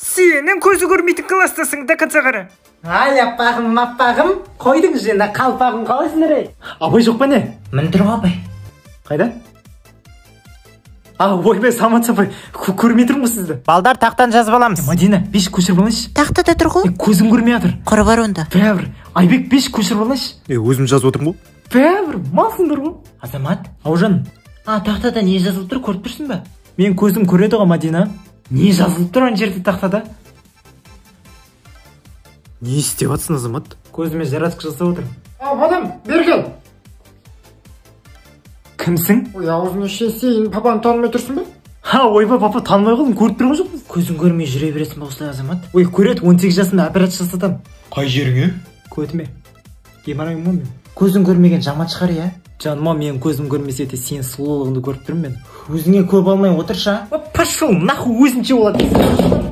Сенің көзі көрмейтін кластасың да қара. Ай, аппағым, қойдың жена қалпағым қалайсың ere? Абай жоқ па не? Мін тұр абай. Қайда? Ойбай, самат сапай, көрмей тұрмын сізді. Балдар, тақтан жазып аламыз. Мадина, беш көшіріп алайыншы. Тақтада тұр ғой. Көзім көрмей жатыр. Құры бар онда. Бәрібір, Айбек беш көшіріп алайыншы. Өзім жазып отырмын ғой. Бәрібір, малсыңдар ғой. Азамат, Аужан, тақтада не жазылып тұр, көріп тұрсың ба? мен көзім көреді ғой, Мадина. Не жазылып тұр ана жерде тақтада? Не істеп жатсың, Азамат? Көзіме жаратқыш жасап отыр. Балам, бері кел. Кімсің? Ой, аузыңа шешейін, папаны танымай тұрсың ба? Ойбай, папа, танымай қалдым, көріп тұрған жоқпыз. Көзін көрмей жүре бересің ба осылай, Азамат? Ой, көреді, 18 жасында операция жасатам. Қай жеріңе? Көтіме. Геморройым ғой мен. Көзін көрмеген жаман шығар, иә? Жаныма менің көзім көрмесе де сенің сұлулығыңды көріп тұрмын мен. Өзіңе көп алмай отыршы, Пошел, нахуй, өзінше болады.